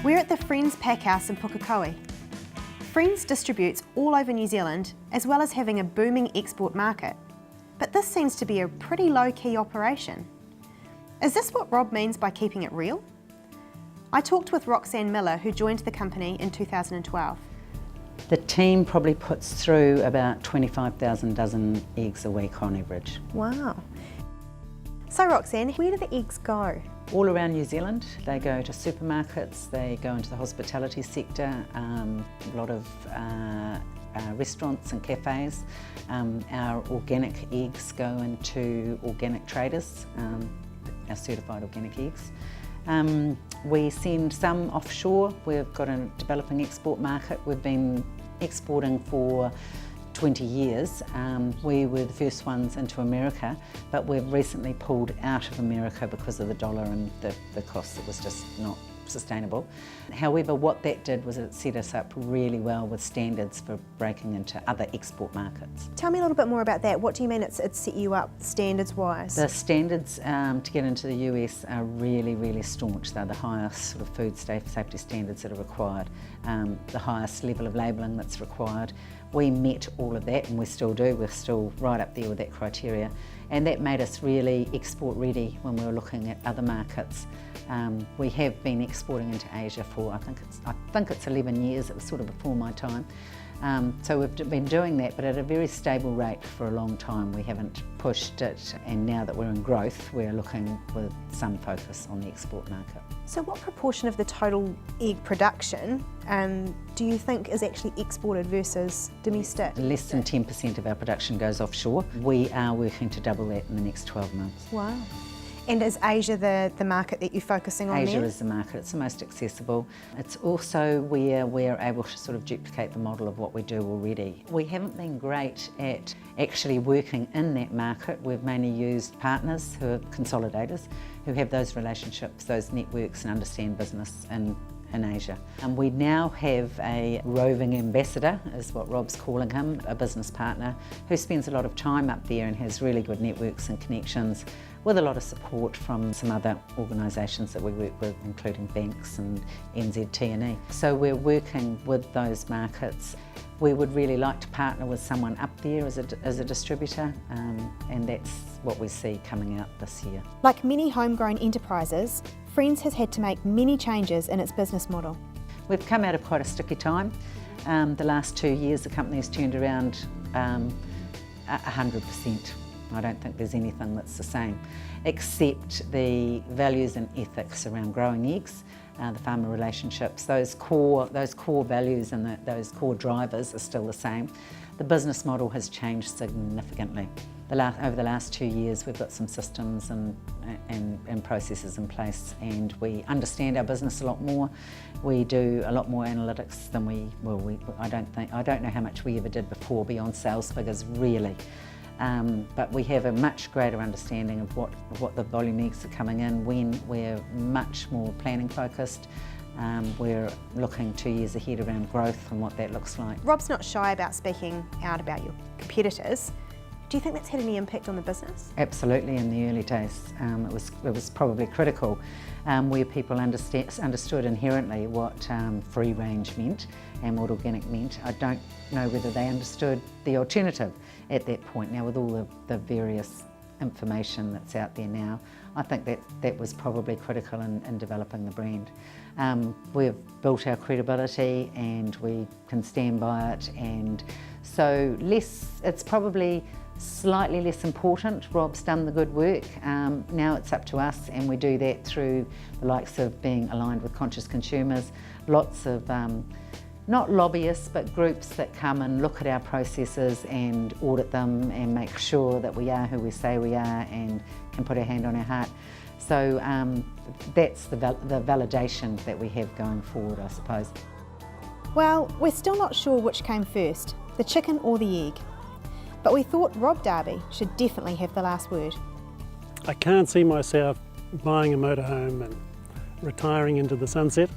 We're at the Frenz packhouse in Pukekohe. Frenz distributes all over New Zealand, as well as having a booming export market. But this seems to be a pretty low-key operation. Is this what Rob means by keeping it real? I talked with Roxanne Miller, who joined the company in 2012. The team probably puts through about 25,000 dozen eggs a week on average. Wow. So Roxanne, where do the eggs go? All around New Zealand. They go to supermarkets, they go into the hospitality sector, a lot of restaurants and cafes. Our organic eggs go into organic traders, our certified organic eggs. We send some offshore. We've got a developing export market. We've been exporting for 20 years. We were the first ones into America, but we've recently pulled out of America because of the dollar and the cost. It was just not sustainable. However, what that did was it set us up really well with standards for breaking into other export markets. Tell me a little bit more about that. What do you mean it's set you up standards-wise? The standards to get into the US are really, really staunch. They're the highest sort of food safety standards that are required, the highest level of labelling that's required. We met all of that, and we still do. We're still right up there with that criteria. And that made us really export ready when we were looking at other markets. We have been exporting into Asia for, I think it's 11 years. It was sort of before my time. So we've been doing that, but at a very stable rate for a long time. We haven't pushed it, and now that we're in growth, we're looking with some focus on the export market. So what proportion of the total egg production do you think is actually exported versus domestic? Less than 10% of our production goes offshore. We are working to double that in the next 12 months. Wow. And is Asia the market that you're focusing on Asia there? is the market, it's the most accessible. It's also where we're able to sort of duplicate the model of what we do already. We haven't been great at actually working in that market. We've mainly used partners who are consolidators, who have those relationships, those networks, and understand business in Asia. And we now have a roving ambassador, is what Rob's calling him, a business partner who spends a lot of time up there and has really good networks and connections, with a lot of support from some other organisations that we work with, including banks and NZT&E. So we're working with those markets. We would really like to partner with someone up there as a distributor, and that's what we see coming out this year. Like many homegrown enterprises, Frenz has had to make many changes in its business model. We've come out of quite a sticky time. The last 2 years the company has turned around 100%. I don't think there's anything that's the same, except the values and ethics around growing eggs, the farmer relationships. Those core values and those core drivers are still the same. The business model has changed significantly. Over the last 2 years, we've got some systems and processes in place, and we understand our business a lot more. We do a lot more analytics than I don't know how much we ever did before beyond sales figures, really. But we have a much greater understanding of what the volume eggs are coming in, when. We're much more planning focused. We're looking 2 years ahead around growth and what that looks like. Rob's not shy about speaking out about your competitors. Do you think that's had any impact on the business? Absolutely, in the early days. It was probably critical, where people understood inherently what free range meant and what organic meant. I don't know whether they understood the alternative at that point. Now, with all the various information that's out there now, I think that was probably critical in developing the brand. We've built our credibility and we can stand by it, and so it's probably slightly less important. Rob's done the good work. Now it's up to us, and we do that through the likes of being aligned with conscious consumers, lots of not lobbyists, but groups that come and look at our processes and audit them and make sure that we are who we say we are and can put our hand on our heart. So that's the validation that we have going forward, I suppose. Well, we're still not sure which came first, the chicken or the egg. But we thought Rob Darby should definitely have the last word. I can't see myself buying a motorhome and retiring into the sunset.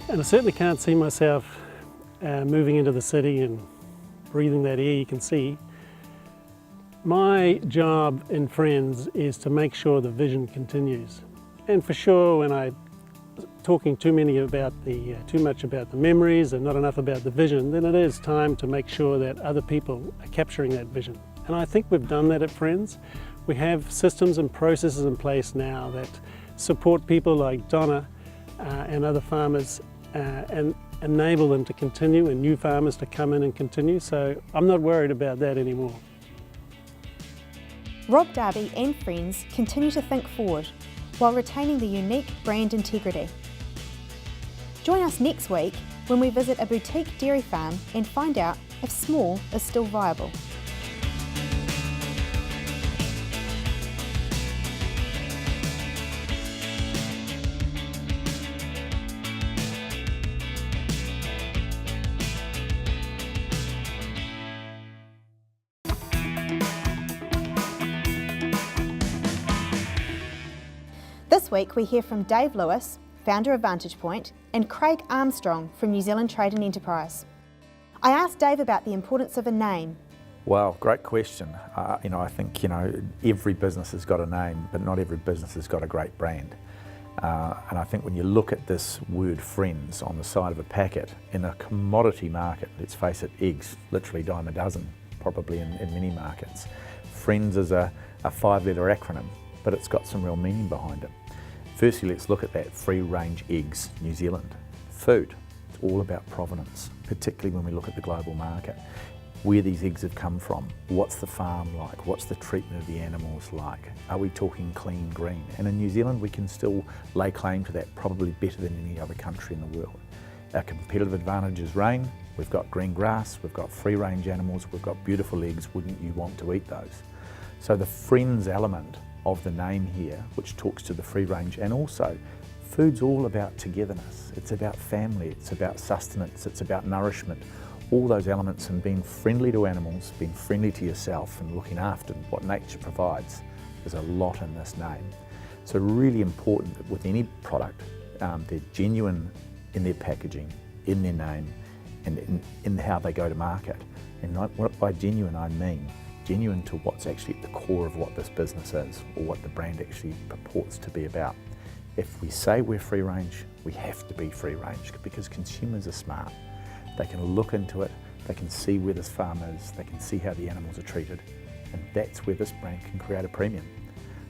And I certainly can't see myself moving into the city and breathing that air you can see. My job in Frenz is to make sure the vision continues. And for sure, when I talking too much about the memories and not enough about the vision, then it is time to make sure that other people are capturing that vision. And I think we've done that at Frenz. We have systems and processes in place now that support people like Donna and other farmers and enable them to continue, and new farmers to come in and continue. So I'm not worried about that anymore. Rob, Darby and Frenz continue to think forward while retaining the unique brand integrity. Join us next week when we visit a boutique dairy farm and find out if small is still viable. This week we hear from Dave Lewis, founder of Vantage Point, and Craig Armstrong from New Zealand Trade and Enterprise. I asked Dave about the importance of a name. Well, great question. I think every business has got a name, but not every business has got a great brand. And I think when you look at this word Frenz on the side of a packet in a commodity market, let's face it, eggs, literally dime a dozen, probably in many markets. Frenz is a 5-letter acronym, but it's got some real meaning behind it. Firstly, let's look at that free-range eggs, New Zealand. Food, it's all about provenance, particularly when we look at the global market. Where these eggs have come from, what's the farm like, what's the treatment of the animals like, are we talking clean green? And in New Zealand we can still lay claim to that probably better than any other country in the world. Our competitive advantage is rain, we've got green grass, we've got free-range animals, we've got beautiful eggs, wouldn't you want to eat those? So the Frenz element of the name here, which talks to the free range, and also food's all about togetherness. It's about family, it's about sustenance, it's about nourishment. All those elements, and being friendly to animals, being friendly to yourself and looking after what nature provides. There's a lot in this name. So really important that with any product, they're genuine in their packaging, in their name, and in how they go to market. And by genuine I mean genuine to what's actually at the core of what this business is, or what the brand actually purports to be about. If we say we're free range, we have to be free range, because consumers are smart. They can look into it, they can see where this farm is, they can see how the animals are treated, and that's where this brand can create a premium.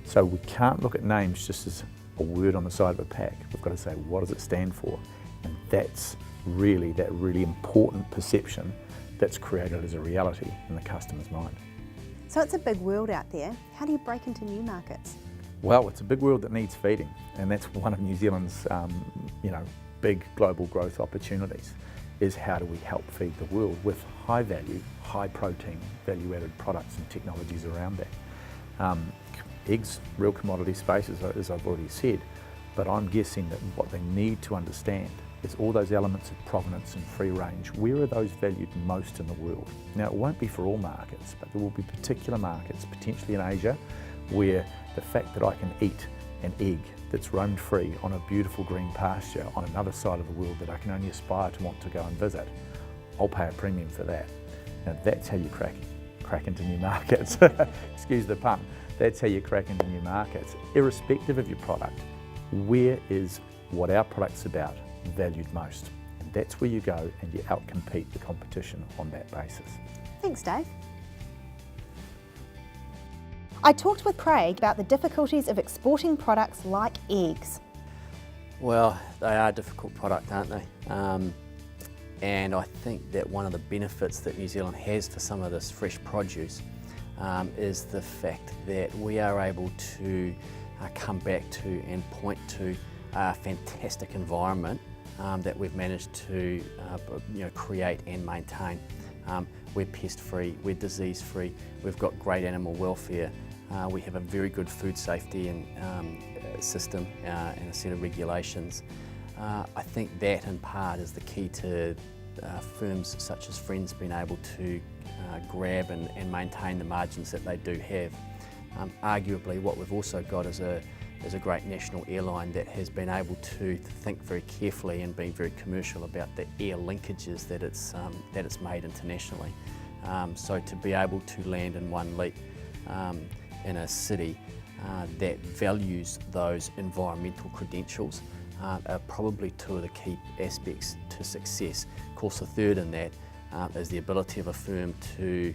So we can't look at names just as a word on the side of a pack. We've got to say, what does it stand for? And that's really that really important perception that's created as a reality in the customer's mind. So it's a big world out there. How do you break into new markets? Well, it's a big world that needs feeding, and that's one of New Zealand's big global growth opportunities, is how do we help feed the world with high value, high protein, value added products and technologies around that. Eggs, real commodity space, as I've already said, but I'm guessing that what they need to understand is all those elements of provenance and free range. Where are those valued most in the world? Now, it won't be for all markets, but there will be particular markets, potentially in Asia, where the fact that I can eat an egg that's roamed free on a beautiful green pasture on another side of the world that I can only aspire to want to go and visit, I'll pay a premium for that. Now, that's how you crack into new markets. Excuse the pun. That's how you crack into new markets. Irrespective of your product, where is what our product's about valued most? And that's where you go and you outcompete the competition on that basis. Thanks, Dave. I talked with Craig about the difficulties of exporting products like eggs. Well, they are a difficult product, aren't they? And I think that one of the benefits that New Zealand has for some of this fresh produce is the fact that we are able to come back to and point to a fantastic environment that we've managed to create and maintain. We're pest-free, we're disease-free, we've got great animal welfare, we have a very good food safety and system and a set of regulations. I think that in part is the key to firms such as Frenz being able to grab and maintain the margins that they do have. Arguably what we've also got is a great national airline that has been able to think very carefully and being very commercial about the air linkages that it's made internationally. So to be able to land in one leap in a city that values those environmental credentials are probably two of the key aspects to success. Of course, the third in that is the ability of a firm to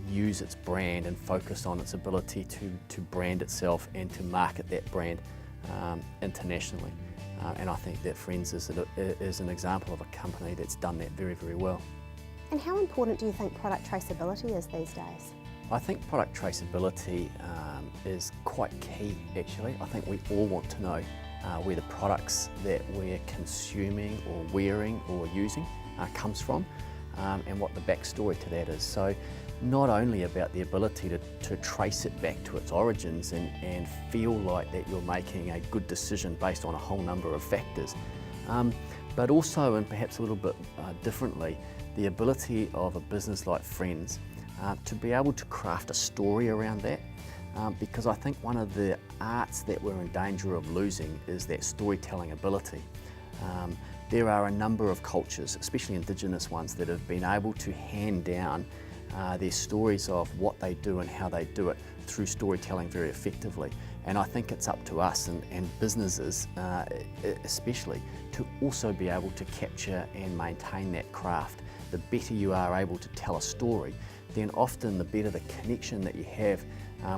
use its brand and focus on its ability to brand itself and to market that brand internationally. And I think that Frenz is an example of a company that's done that very, very well. And how important do you think product traceability is these days? I think product traceability is quite key, actually. I think we all want to know where the products that we're consuming or wearing or using comes from and what the backstory to that is. So not only about the ability to trace it back to its origins and feel like that you're making a good decision based on a whole number of factors, but also, and perhaps a little bit differently, the ability of a business like Frenz to be able to craft a story around that, because I think one of the arts that we're in danger of losing is that storytelling ability. There are a number of cultures, especially Indigenous ones, that have been able to hand down their stories of what they do and how they do it through storytelling very effectively. And I think it's up to us and businesses especially to also be able to capture and maintain that craft. The better you are able to tell a story, then often the better the connection that you have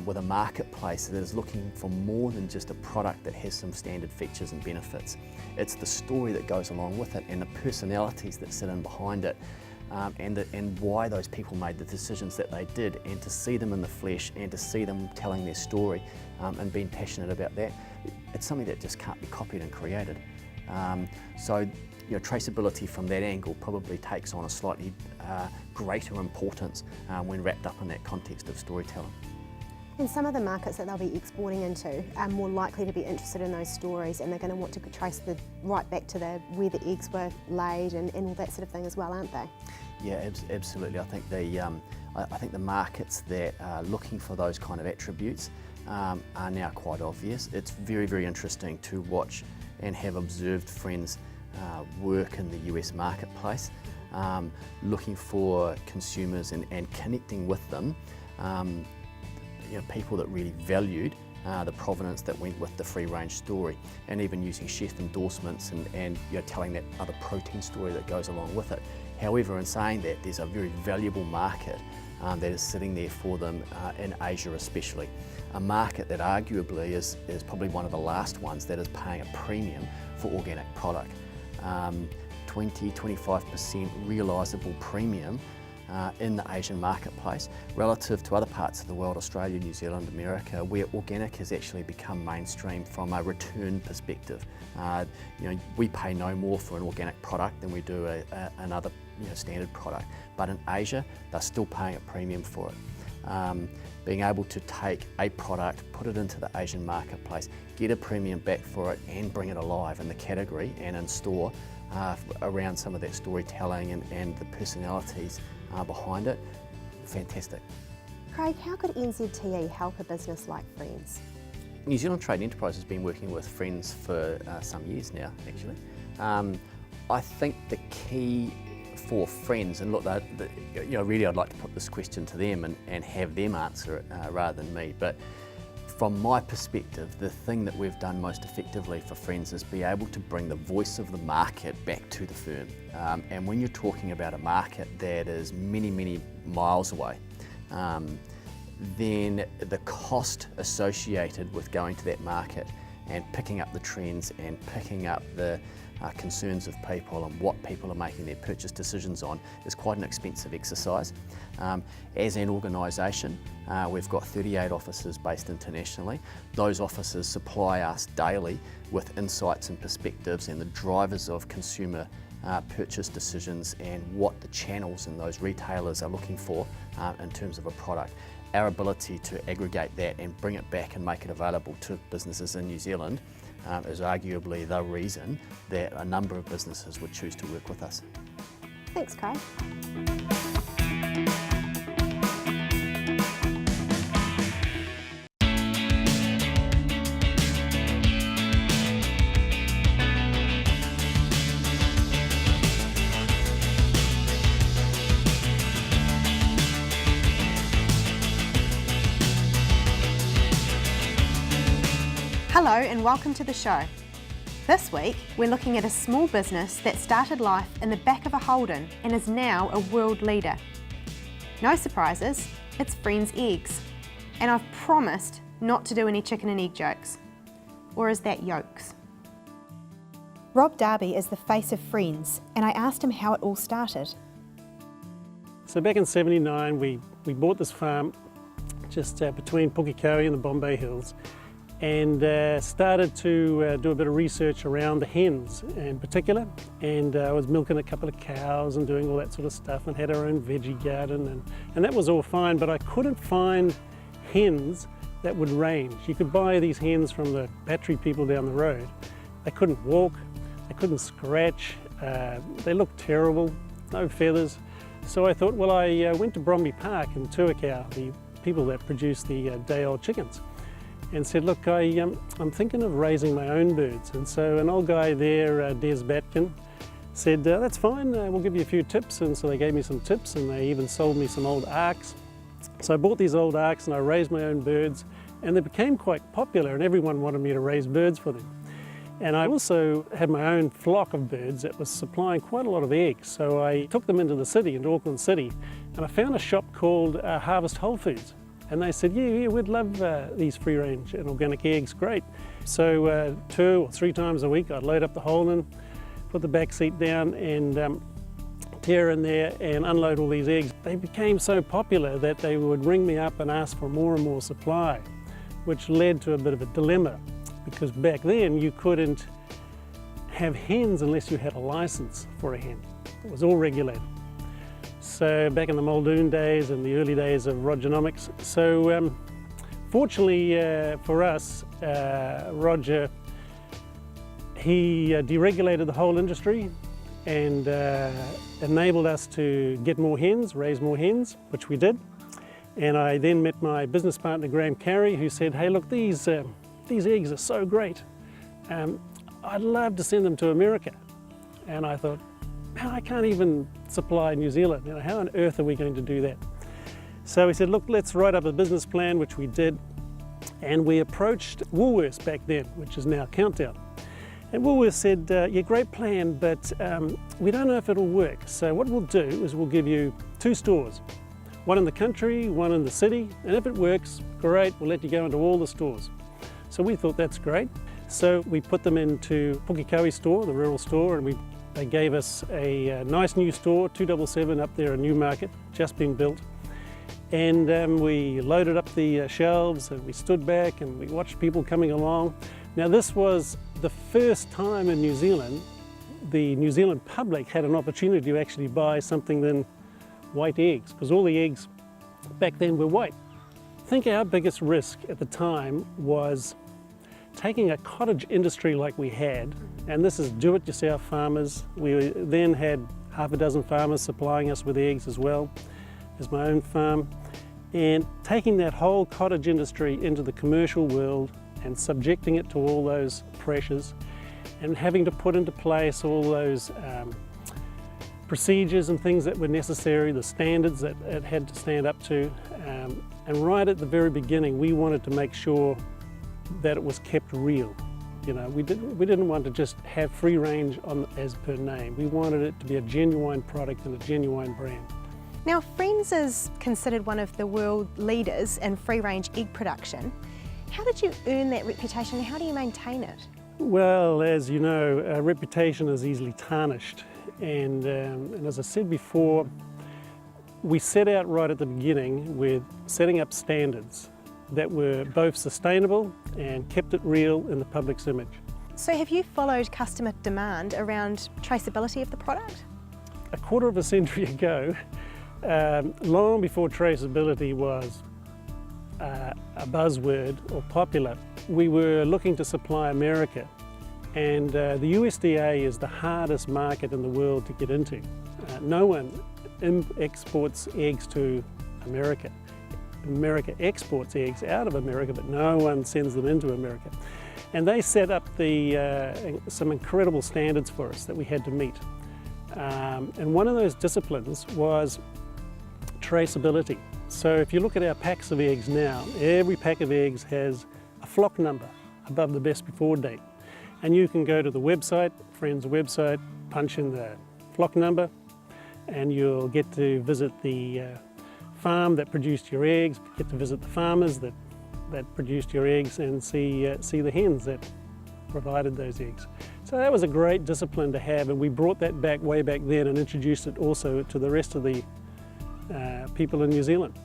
with a marketplace that is looking for more than just a product that has some standard features and benefits. It's the story that goes along with it and the personalities that sit in behind it, and why those people made the decisions that they did, and to see them in the flesh and to see them telling their story and being passionate about that, it's something that just can't be copied and created. So traceability from that angle probably takes on a slightly greater importance when wrapped up in that context of storytelling. And some of the markets that they'll be exporting into are more likely to be interested in those stories, and they're going to want to trace right back to where the eggs were laid and all that sort of thing as well, aren't they? Yeah, absolutely. I think the markets that are looking for those kind of attributes are now quite obvious. It's very, very interesting to watch and have observed Frenz work in the US marketplace, looking for consumers and connecting with them. People that really valued the provenance that went with the free range story, and even using chef endorsements and telling that other protein story that goes along with it. However, in saying that, there's a very valuable market that is sitting there for them in Asia especially. A market that arguably is probably one of the last ones that is paying a premium for organic product. 20-25% realisable premium in the Asian marketplace relative to other parts of the world, Australia, New Zealand, America, where organic has actually become mainstream from a return perspective. We pay no more for an organic product than we do another standard product, but in Asia they're still paying a premium for it. Being able to take a product, put it into the Asian marketplace, get a premium back for it and bring it alive in the category and in store around some of that storytelling and the personalities behind it, fantastic. Craig, how could NZTE help a business like Frenz? New Zealand Trade and Enterprise has been working with Frenz for some years now, actually. I think the key for Frenz, and look, really I'd like to put this question to them and have them answer it rather than me, but from my perspective, the thing that we've done most effectively for Frenz is be able to bring the voice of the market back to the firm. And when you're talking about a market that is many, many miles away, then the cost associated with going to that market and picking up the trends and picking up the concerns of people and what people are making their purchase decisions on is quite an expensive exercise. As an organisation, we've got 38 offices based internationally. Those offices supply us daily with insights and perspectives and the drivers of consumer purchase decisions and what the channels and those retailers are looking for in terms of a product. Our ability to aggregate that and bring it back and make it available to businesses in New Zealand is arguably the reason that a number of businesses would choose to work with us. Thanks, Craig. Hello and welcome to the show. This week, we're looking at a small business that started life in the back of a Holden and is now a world leader. No surprises, it's Frenz eggs. And I've promised not to do any chicken and egg jokes. Or is that yolks? Rob Darby is the face of Frenz, and I asked him how it all started. So back in '79, we bought this farm just between Pukekohe and the Bombay Hills, and started to do a bit of research around the hens in particular. And I was milking a couple of cows and doing all that sort of stuff, and had our own veggie garden, and that was all fine, but I couldn't find hens that would range. You could buy these hens from the battery people down the road. They couldn't walk, they couldn't scratch, they looked terrible, no feathers. So I thought, well, I went to Bromley Park in Tuakau, the people that produce the day-old chickens, and said, look, I'm thinking of raising my own birds. And so an old guy there, Des Batkin, said, that's fine, we'll give you a few tips. And so they gave me some tips, and they even sold me some old arks. So I bought these old arks and I raised my own birds, and they became quite popular, and everyone wanted me to raise birds for them. And I also had my own flock of birds that was supplying quite a lot of eggs. So I took them into the city, into Auckland City, and I found a shop called Harvest Whole Foods. And they said, yeah, we'd love these free-range and organic eggs, great. So 2 or 3 times a week I'd load up the Holden, put the back seat down and tear in there and unload all these eggs. They became so popular that they would ring me up and ask for more and more supply, which led to a bit of a dilemma, because back then you couldn't have hens unless you had a license for a hen. It was all regulated. So back in the Muldoon days and the early days of Rogernomics. So fortunately for us, Roger, he deregulated the whole industry and enabled us to get more hens, raise more hens, which we did. And I then met my business partner, Graham Carey, who said, hey, look, these eggs are so great. I'd love to send them to America. And I thought, I can't even supply New Zealand. You know, how on earth are we going to do that? So we said, look, let's write up a business plan, which we did. And we approached Woolworths back then, which is now Countdown. And Woolworths said, yeah, great plan, but we don't know if it'll work. So what we'll do is we'll give you 2 stores, one in the country, one in the city, and if it works, great, we'll let you go into all the stores. So we thought that's great. So we put them into Pukekohe store, the rural store, and they gave us a nice new store, 277 up there in Newmarket, just been built. And we loaded up the shelves, and we stood back and we watched people coming along. Now this was the first time in New Zealand the New Zealand public had an opportunity to actually buy something than white eggs, because all the eggs back then were white. I think our biggest risk at the time was taking a cottage industry like we had, and this is do-it-yourself farmers. We then had half a dozen farmers supplying us with eggs as well as my own farm, and taking that whole cottage industry into the commercial world and subjecting it to all those pressures and having to put into place all those procedures and things that were necessary, the standards that it had to stand up to. And right at the very beginning, we wanted to make sure that it was kept real. You know, we didn't want to just have free range as per name. We wanted it to be a genuine product and a genuine brand. Now, Frenz is considered one of the world leaders in free-range egg production. How did you earn that reputation and how do you maintain it? Well, as you know, our reputation is easily tarnished. And as I said before, we set out right at the beginning with setting up standards that were both sustainable and kept it real in the public's image. So have you followed customer demand around traceability of the product? A quarter of a century ago, long before traceability was a buzzword or popular, we were looking to supply America. And the USDA is the hardest market in the world to get into. No one exports eggs to America. America exports eggs out of America, but no one sends them into America. And they set up some incredible standards for us that we had to meet. And one of those disciplines was traceability. So if you look at our packs of eggs now, every pack of eggs has a flock number above the best before date. And you can go to the website, Frenz website, punch in the flock number, and you'll get to visit the farm that produced your eggs, get to visit the farmers that produced your eggs, and see the hens that provided those eggs. So that was a great discipline to have, and we brought that back way back then and introduced it also to the rest of the people in New Zealand.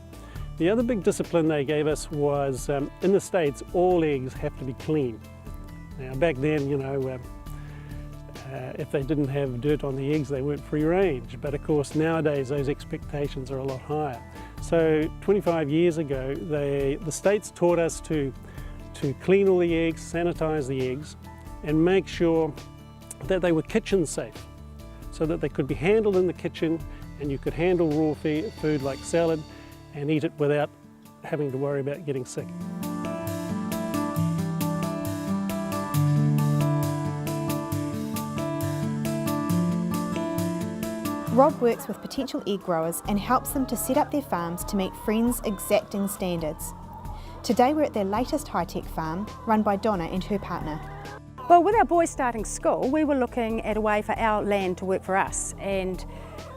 The other big discipline they gave us was, in the States, all eggs have to be clean. Now back then, you know, if they didn't have dirt on the eggs, they weren't free range. But of course nowadays those expectations are a lot higher. So 25 years ago, the States taught us to clean all the eggs, sanitize the eggs, and make sure that they were kitchen safe, so that they could be handled in the kitchen and you could handle raw food like salad and eat it without having to worry about getting sick. Rob works with potential egg growers and helps them to set up their farms to meet Frenz exacting standards. Today we're at their latest high-tech farm, run by Donna and her partner. Well, with our boys starting school, we were looking at a way for our land to work for us, and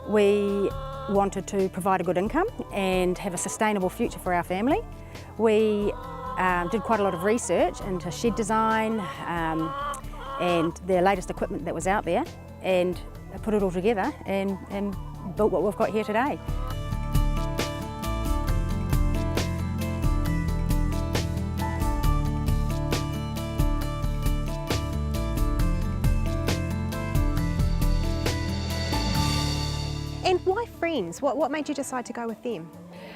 we wanted to provide a good income and have a sustainable future for our family. We did quite a lot of research into shed design and the latest equipment that was out there, and put it all together and built what we've got here today. And why Frenz? What made you decide to go with them?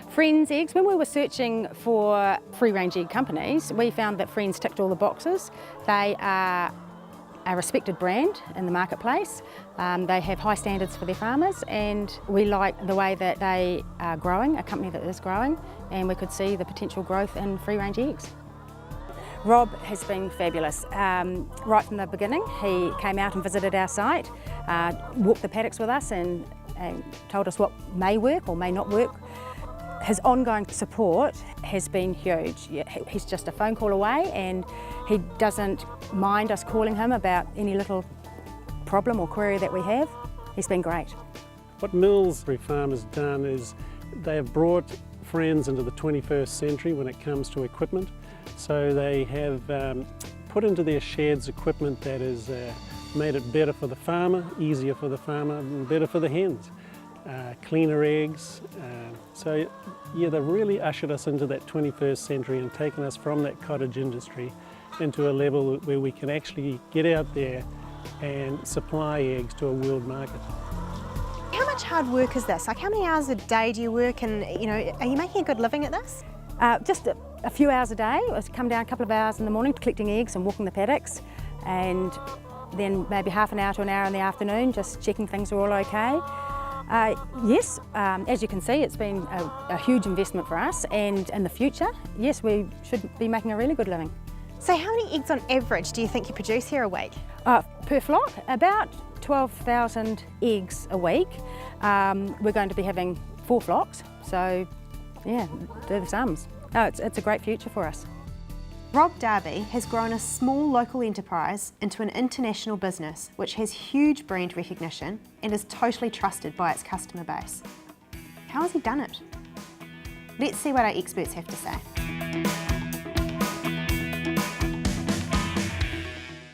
Frenz eggs, when we were searching for free-range egg companies, we found that Frenz ticked all the boxes. They are a respected brand in the marketplace. They have high standards for their farmers, and we like the way that they are growing, a company that is growing, and we could see the potential growth in free-range eggs. Rob has been fabulous. Right from the beginning, he came out and visited our site, walked the paddocks with us and told us what may work or may not work. His ongoing support has been huge. He's just a phone call away, and he doesn't mind us calling him about any little problem or query that we have. He's been great. What Millsbury Farm has done is they have brought Frenz into the 21st century when it comes to equipment. So they have put into their sheds equipment that has made it better for the farmer, easier for the farmer, and better for the hens. Cleaner eggs. So yeah, they've really ushered us into that 21st century and taken us from that cottage industry into a level where we can actually get out there and supply eggs to a world market. How much hard work is this? Like, how many hours a day do you work, and are you making a good living at this? Just a few hours a day. I come down a couple of hours in the morning collecting eggs and walking the paddocks, and then maybe half an hour to an hour in the afternoon just checking things are all okay. Yes, as you can see, it's been a huge investment for us, and in the future, yes, we should be making a really good living. So how many eggs on average do you think you produce here a week? Per flock, about 12,000 eggs a week. We're going to be having 4 flocks, so yeah, they're the sums. Oh, it's a great future for us. Rob Darby has grown a small local enterprise into an international business which has huge brand recognition and is totally trusted by its customer base. How has he done it? Let's see what our experts have to say.